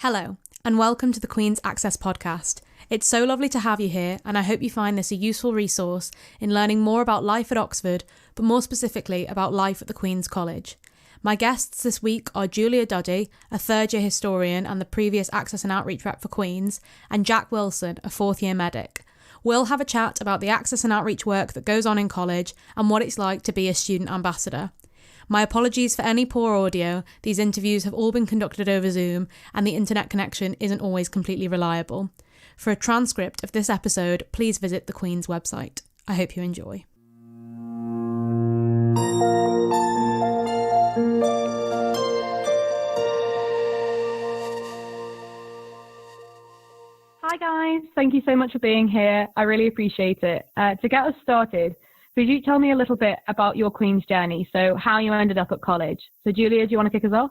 Hello, and welcome to the Queen's Access podcast. It's so lovely to have you here, and I hope you find this a useful resource in learning more about life at Oxford, but more specifically about life at the Queen's College. My guests this week are Julia Duddy, a third-year historian and the previous Access and Outreach rep for Queen's, and Jack Wilson, a fourth-year medic. We'll have a chat about the Access and Outreach work that goes on in college and what it's like to be a student ambassador. My apologies for any poor audio. These interviews have all been conducted over Zoom and the internet connection isn't always completely reliable. For a transcript of this episode, please visit the Queen's website. I hope you enjoy. Hi guys, thank you so much for being here. I really appreciate it. To get us started, could you tell me a little bit about your Queen's journey? So how you ended up at college. So Julia, do you want to kick us off?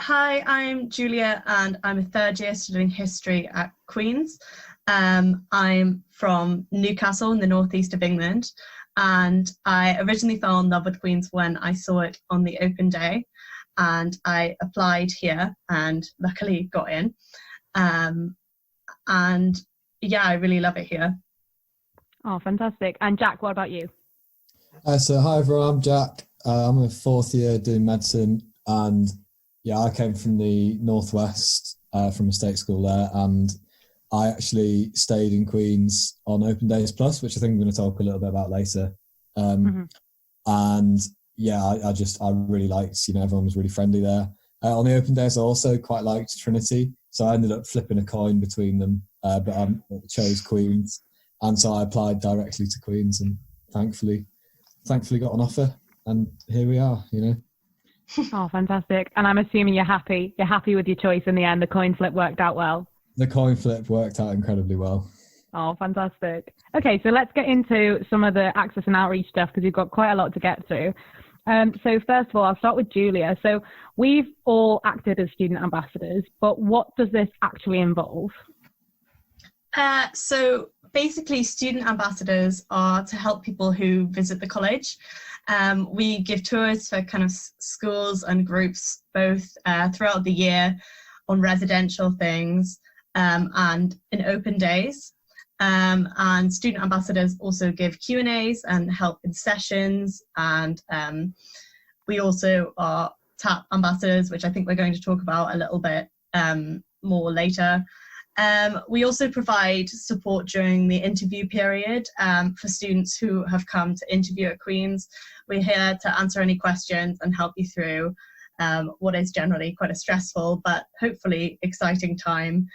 Hi, I'm Julia and I'm a third year studying history at Queen's. I'm from Newcastle in the northeast of England, and I originally fell in love with Queen's when I saw it on the open day, and I applied here and luckily got in. And yeah, I really love it here. Oh, fantastic. And Jack, what about you? So hi everyone, I'm Jack. I'm a fourth year doing medicine, and yeah, I came from the northwest, from a state school there, and I actually stayed in Queen's on Open Days Plus, which I think I'm going to talk a little bit about later. And yeah, I really liked, everyone was really friendly there. On the Open Days, I also quite liked Trinity, so I ended up flipping a coin between them, but I chose Queen's. And so I applied directly to Queen's and thankfully got an offer, and here we are, Oh, fantastic. And I'm assuming you're happy with your choice in the end. The coin flip worked out well. The coin flip worked out incredibly well. Oh, fantastic. Okay, so let's get into some of the access and outreach stuff because you've got quite a lot to get through. So first of all, I'll start with Julia. So we've all acted as student ambassadors, but what does this actually involve? So basically, student ambassadors are to help people who visit the college. We give tours for kind of schools and groups both throughout the year on residential things and in open days. And student ambassadors also give Q&As and help in sessions. And we also are TAP ambassadors, which I think we're going to talk about a little bit more later. We also provide support during the interview period for students who have come to interview at Queen's. We're here to answer any questions and help you through what is generally quite a stressful but hopefully exciting time.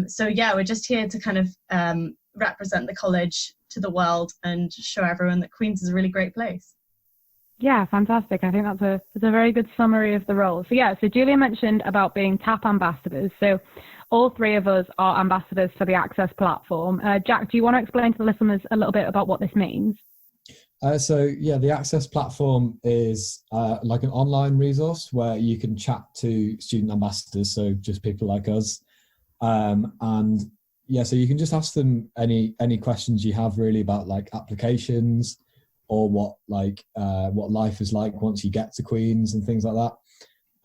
So yeah, we're just here to kind of represent the college to the world and show everyone that Queen's is a really great place. Yeah, fantastic. I think that's a very good summary of the role. So yeah, so Julia mentioned about being TAP ambassadors. So all three of us are ambassadors for the Access platform. Jack, do you want to explain to the listeners a little bit about what this means? So yeah, the Access platform is like an online resource where you can chat to student ambassadors, so just people like us. And yeah, so you can just ask them any questions you have really about like applications or what life is like once you get to Queen's and things like that.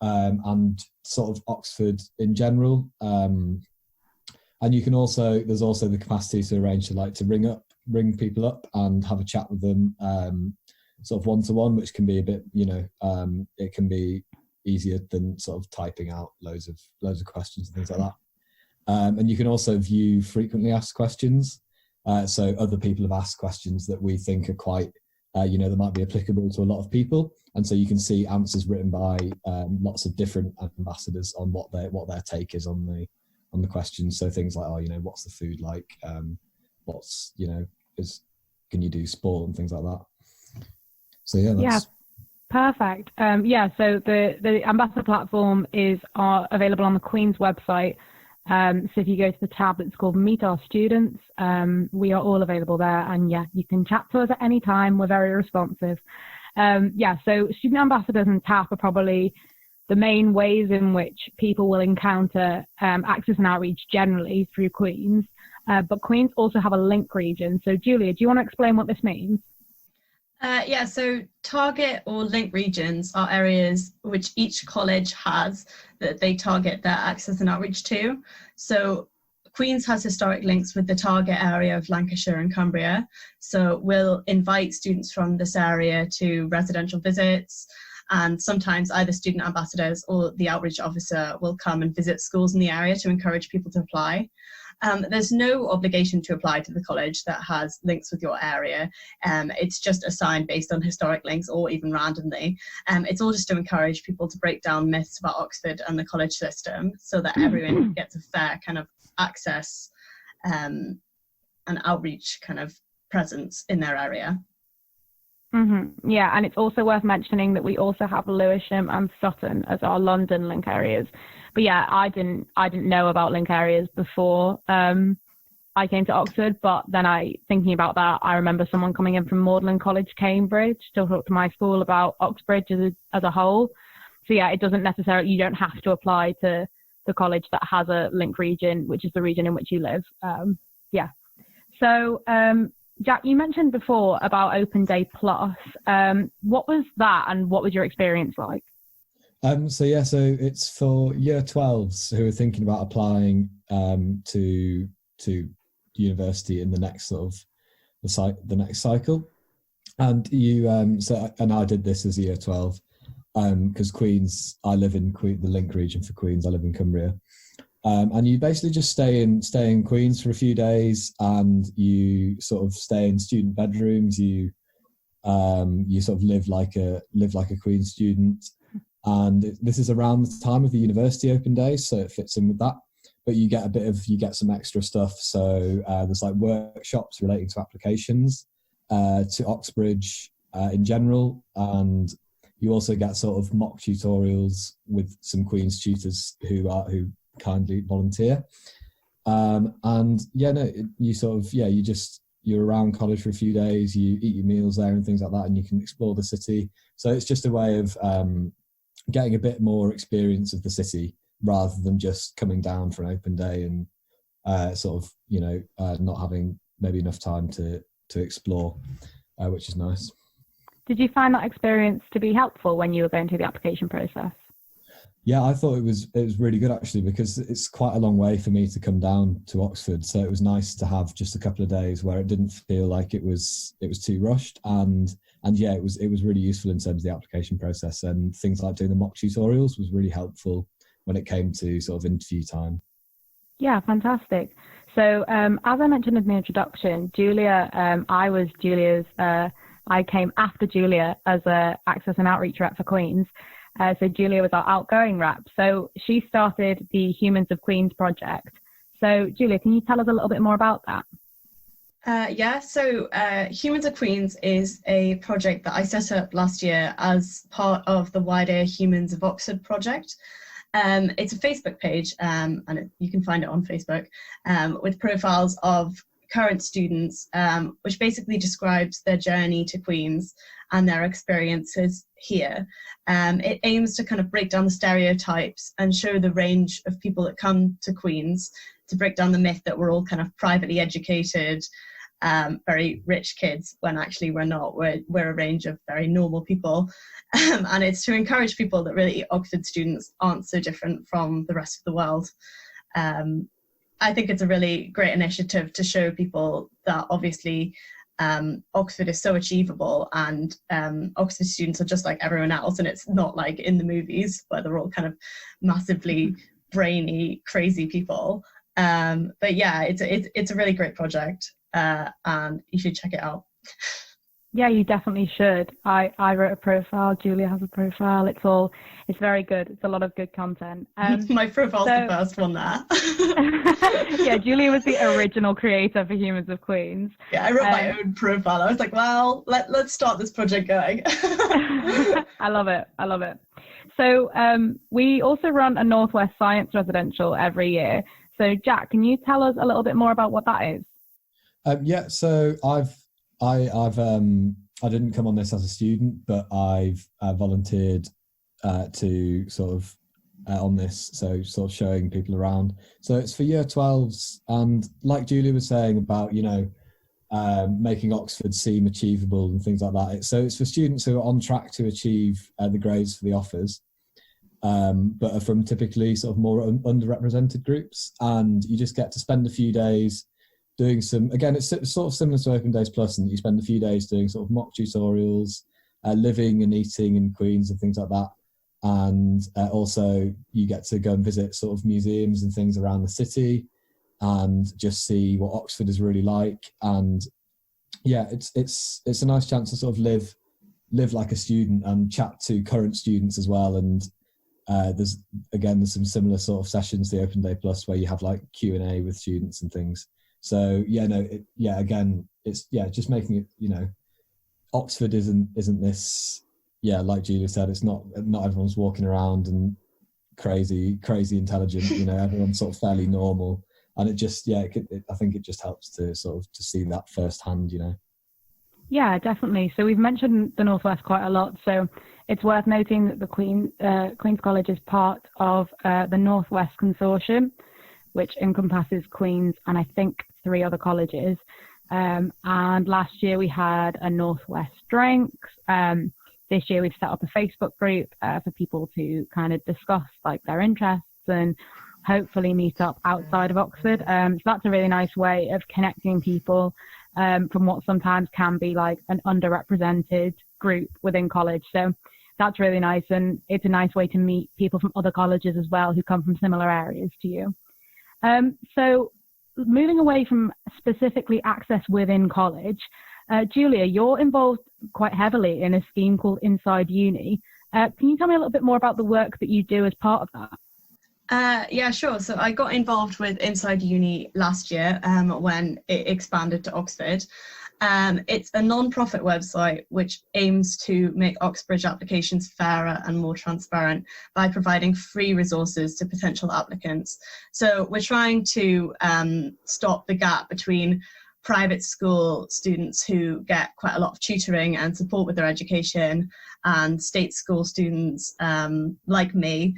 And sort of Oxford in general. And you can there's also the capacity to arrange to ring people up and have a chat with them, sort of one-to-one, which can be a bit, it can be easier than sort of typing out loads of questions and things like that. And you can also view frequently asked questions. So other people have asked questions that we think are quite, that might be applicable to a lot of people. And so you can see answers written by lots of different ambassadors on what their take is on the questions. So things like, what's the food like? What's, can you do sport and things like that? So yeah, that's... Yeah. Perfect. So the ambassador platform is available on the Queen's website. So if you go to the tab that's called Meet Our Students, we are all available there, and yeah, you can chat to us at any time. We're very responsive. So student ambassadors and TAP are probably the main ways in which people will encounter access and outreach generally through Queen's, but Queen's also have a link region. So Julia, do you want to explain what this means? Yeah, so target or link regions are areas which each college has that they target their access and outreach to. So Queen's has historic links with the target area of Lancashire and Cumbria. So we'll invite students from this area to residential visits, and sometimes either student ambassadors or the outreach officer will come and visit schools in the area to encourage people to apply. There's no obligation to apply to the college that has links with your area. It's just assigned based on historic links or even randomly. It's all just to encourage people to break down myths about Oxford and the college system so that everyone gets a fair kind of access and outreach kind of presence in their area. Yeah, and it's also worth mentioning that we also have Lewisham and Sutton as our London link areas. But yeah, I didn't know about link areas before I came to Oxford. But then thinking about that, I remember someone coming in from Magdalen College, Cambridge, to talk to my school about Oxbridge as a whole. So yeah, it doesn't necessarily, you don't have to apply to the college that has a link region, which is the region in which you live. Yeah. So Jack, you mentioned before about Open Day Plus. What was that, and what was your experience like? So it's for year 12s who are thinking about applying to university in the next sort of the next cycle. And you and I did this as a year 12 because Queens, I live in the link region for Queens. I live in Cumbria. And you basically just stay in Queens for a few days, and you sort of stay in student bedrooms. You sort of live like a Queen's student, and this is around the time of the university open days, so it fits in with that. But you get some extra stuff. So there's like workshops relating to applications to Oxbridge in general, and you also get sort of mock tutorials with some Queen's tutors who kindly volunteer, and you're around college for a few days, you eat your meals there and things like that, and you can explore the city. So it's just a way of getting a bit more experience of the city rather than just coming down for an open day and not having maybe enough time to explore, which is nice. Did you find that experience to be helpful when you were going through the application process? Yeah, I thought it was really good actually, because it's quite a long way for me to come down to Oxford. So it was nice to have just a couple of days where it didn't feel like it was too rushed, and yeah, it was really useful in terms of the application process, and things like doing the mock tutorials was really helpful when it came to sort of interview time. Yeah, fantastic. So as I mentioned in the introduction, Julia, I came after Julia as a access and outreach rep for Queens. So Julia was our outgoing rep. So she started the Humans of Queens project. So Julia, can you tell us a little bit more about that? So Humans of Queens is a project that I set up last year as part of the wider Humans of Oxford project. It's a Facebook page, and you can find it on Facebook, with profiles of current students, which basically describes their journey to Queens and their experiences here. It aims to kind of break down the stereotypes and show the range of people that come to Queens, to break down the myth that we're all kind of privately educated, very rich kids, when actually we're not. We're a range of very normal people. And it's to encourage people that really Oxford students aren't so different from the rest of the world. I think it's a really great initiative to show people that obviously Oxford is so achievable, and Oxford students are just like everyone else, and it's not like in the movies where they're all kind of massively brainy, crazy people. But yeah, it's a really great project, and you should check it out. Yeah, you definitely should. I wrote a profile. Julia has a profile. It's very good. It's a lot of good content. My profile's the first one there. Yeah, Julia was the original creator for Humans of Queens. Yeah, I wrote my own profile. I was like, well, let's start this project going. I love it. So we also run a Northwest Science residential every year. So Jack, can you tell us a little bit more about what that is? So I didn't come on this as a student, but I've volunteered to sort of on this, so sort of showing people around. So it's for year 12s, and like Julia was saying about, making Oxford seem achievable and things like that. So it's for students who are on track to achieve the grades for the offers, but are from typically sort of more underrepresented groups. And you just get to spend a few days doing some, again, it's sort of similar to Open Days Plus, and you spend a few days doing sort of mock tutorials, living and eating in Queens and things like that. And also you get to go and visit sort of museums and things around the city and just see what Oxford is really like. And yeah, it's a nice chance to sort of live like a student and chat to current students as well. And there's some similar sort of sessions to the Open Day Plus where you have like Q&A with students and things. So it's just making it, you know, Oxford isn't this, like Julia said, it's not everyone's walking around and crazy intelligent, you know, everyone's sort of fairly normal. And it just, I think it just helps to sort of to see that firsthand, you know. Yeah, definitely. So we've mentioned the Northwest quite a lot. So it's worth noting that the Queen's College is part of the Northwest Consortium, which encompasses Queen's and I think 3 other colleges. And last year we had a Northwest Drinks. This year we've set up a Facebook group for people to kind of discuss like their interests and hopefully meet up outside of Oxford. So that's a really nice way of connecting people from what sometimes can be like an underrepresented group within college. So that's really nice, and it's a nice way to meet people from other colleges as well who come from similar areas to you. So moving away from specifically access within college, Julia, you're involved quite heavily in a scheme called Inside Uni. Can you tell me a little bit more about the work that you do as part of that? Yeah, sure. So I got involved with Inside Uni last year when it expanded to Oxford. It's a non-profit website which aims to make Oxbridge applications fairer and more transparent by providing free resources to potential applicants. So we're trying to stop the gap between private school students who get quite a lot of tutoring and support with their education and state school students like me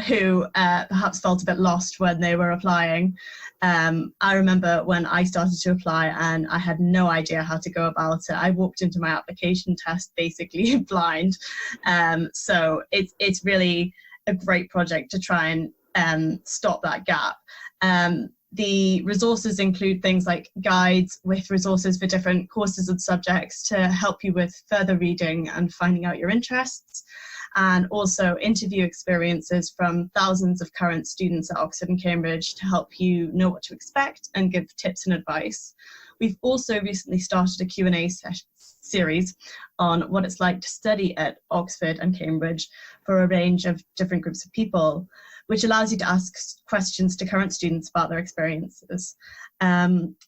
who perhaps felt a bit lost when they were applying. I remember when I started to apply and I had no idea how to go about it. I walked into my application test basically blind. So it's really a great project to try and stop that gap. The resources include things like guides with resources for different courses and subjects to help you with further reading and finding out your interests, and also interview experiences from thousands of current students at Oxford and Cambridge to help you know what to expect and give tips and advice. We've also recently started a Q&A series on what it's like to study at Oxford and Cambridge for a range of different groups of people, which allows you to ask questions to current students about their experiences.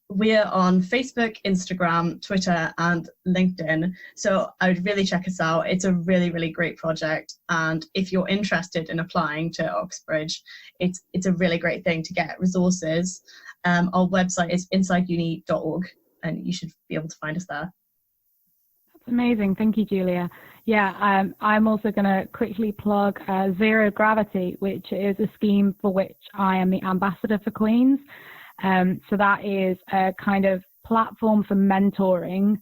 We're on Facebook, Instagram, Twitter, and LinkedIn. So I would really check us out. It's a really, really great project. And if you're interested in applying to Oxbridge, it's a really great thing to get resources. Our website is insideuni.org, and you should be able to find us there. Amazing. Thank you, Julia. Yeah, I'm also going to quickly plug Zero Gravity, which is a scheme for which I am the ambassador for Queen's. So that is a kind of platform for mentoring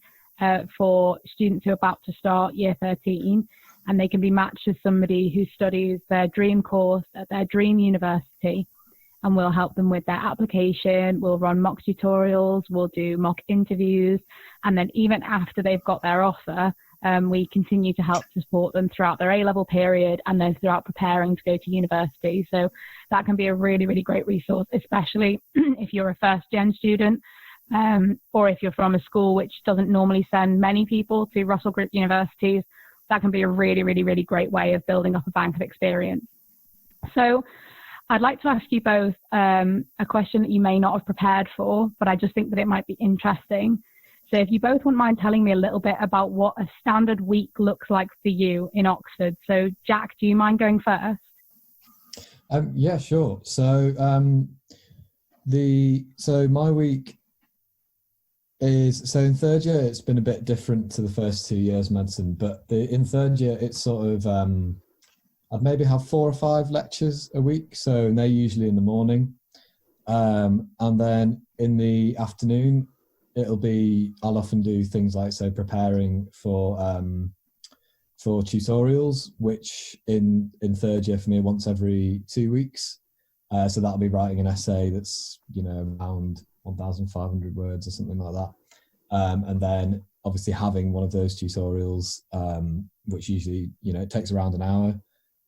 for students who are about to start year 13, and they can be matched with somebody who studies their dream course at their dream university, and we'll help them with their application. We'll run mock tutorials, we'll do mock interviews, and then even after they've got their offer, we continue to help to support them throughout their A-level period and then throughout preparing to go to university. So that can be a really, really great resource, especially if you're a first-gen student or if you're from a school which doesn't normally send many people to Russell Group universities. That can be a really, really, really great way of building up a bank of experience. So I'd like to ask you both a question that you may not have prepared for, but I just think that it might be interesting. So if you both wouldn't mind telling me a little bit about what a standard week looks like for you in Oxford. So Jack, do you mind going first? Yeah, sure. So my week is, so in third year it's been a bit different to the first 2 years of medicine, but in third year it's sort of I'd maybe have 4 or 5 lectures a week, so they're usually in the morning, and then in the afternoon I'll often do things like, so preparing for tutorials, which in third year for me, once every 2 weeks. So that'll be writing an essay that's, around 1,500 words or something like that. And then obviously having one of those tutorials, which usually, it takes around an hour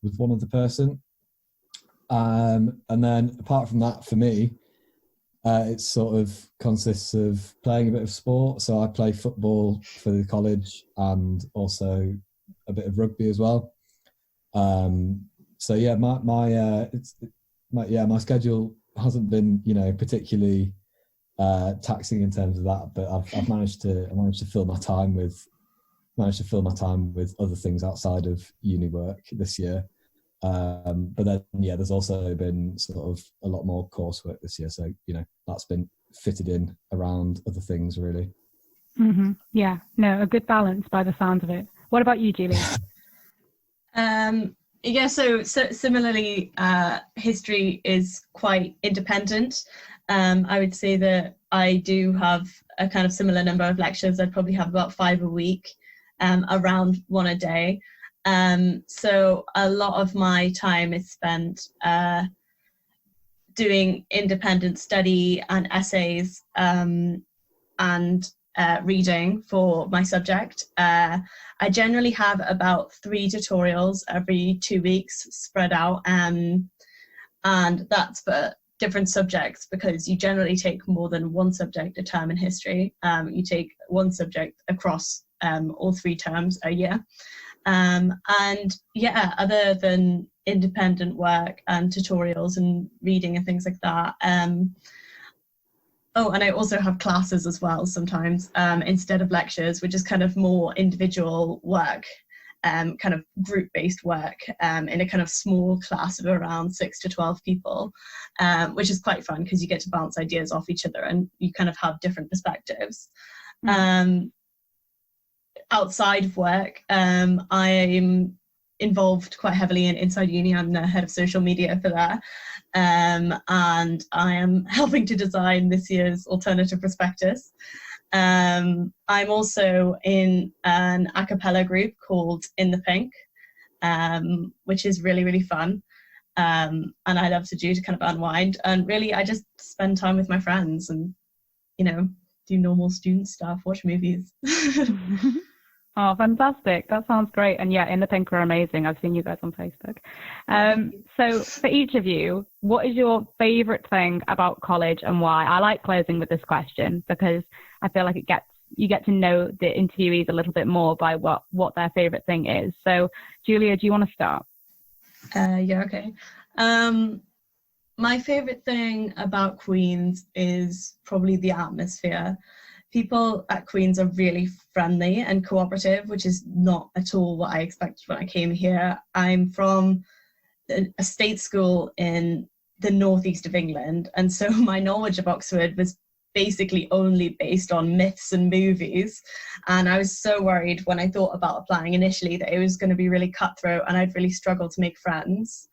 with one other person. And then apart from that, for me, it sort of consists of playing a bit of sport. So I play football for the college and also a bit of rugby as well. So yeah, my schedule hasn't been, particularly taxing in terms of that, but I've managed to fill my time with other things outside of uni work this year. But then, there's also been sort of a lot more coursework this year. So, that's been fitted in around other things, really. Mm-hmm. Yeah, no, a good balance by the sound of it. What about you, Julie? So similarly, history is quite independent. I would say that I do have a kind of similar number of lectures. I'd probably have about 5 a week, around 1 a day. So a lot of my time is spent doing independent study and essays, and reading for my subject. I generally have about 3 tutorials every 2 weeks spread out, and that's for different subjects, because you generally take more than one subject a term in history. You take one subject across all 3 terms a year. Other than independent work and tutorials and reading and things like that, and I also have classes as well sometimes, instead of lectures, which is kind of more individual work, kind of group-based work, in a kind of small class of around 6 to 12 people, which is quite fun because you get to bounce ideas off each other and you kind of have different perspectives. Outside of work, I'm involved quite heavily in Inside Uni. I'm the head of social media for that, and I am helping to design this year's alternative prospectus. I'm also in an a cappella group called In the Pink, which is really, really fun, and I love to do to kind of unwind. And really, I just spend time with my friends and, do normal student stuff, watch movies. Oh, fantastic. That sounds great. And yeah, In the Pink are amazing. I've seen you guys on Facebook. So for each of you, what is your favorite thing about college and why? I like closing with this question because I feel like you get to know the interviewees a little bit more by what their favorite thing is. So Julia, do you want to start? Okay. My favorite thing about Queen's is probably the atmosphere. People at Queen's are really friendly and cooperative, which is not at all what I expected when I came here. I'm from a state school in the northeast of England, and so my knowledge of Oxford was basically only based on myths and movies. And I was so worried when I thought about applying initially that it was going to be really cutthroat and I'd really struggle to make friends.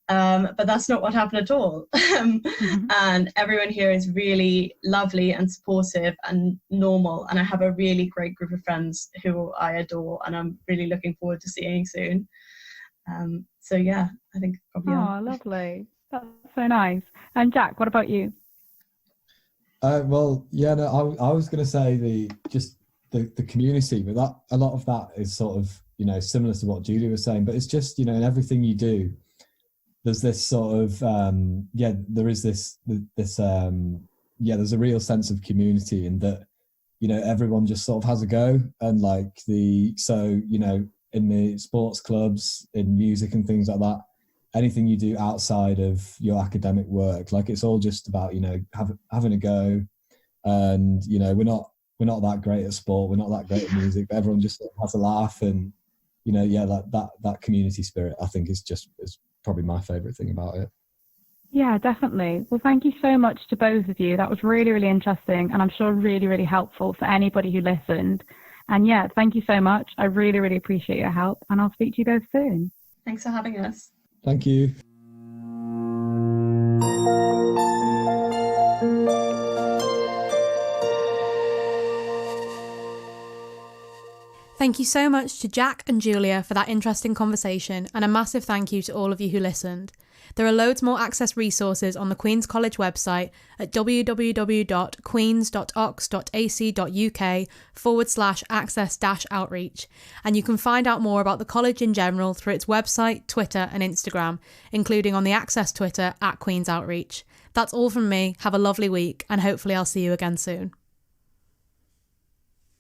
But that's not what happened at all. And everyone here is really lovely and supportive and normal. And I have a really great group of friends who I adore and I'm really looking forward to seeing soon. So yeah, I think probably. Oh, lovely. That's so nice. And Jack, what about you? I was going to say the community, but that a lot of that is sort of, similar to what Julie was saying, but it's just, in everything you do, there's this sort of there's a real sense of community in that, everyone just sort of has a go, and in the sports clubs, in music and things like that, anything you do outside of your academic work, it's all just about, having a go. And, we're not that great at sport, we're not that great at music, but everyone just sort of has a laugh. And, that community spirit, I think is probably my favorite thing about it. Yeah, definitely. Well, thank you so much to both of you. That was really, really interesting, and I'm sure really, really helpful for anybody who listened. And yeah, thank you so much. I really, really appreciate your help, and I'll speak to you both soon. Thanks for having us. Thank you. Thank you so much to Jack and Julia for that interesting conversation, and a massive thank you to all of you who listened. There are loads more Access resources on the Queen's College website at www.queens.ox.ac.uk/access-outreach, and you can find out more about the college in general through its website, Twitter and Instagram, including on the Access Twitter @Queens Outreach. That's all from me. Have a lovely week, and hopefully I'll see you again soon.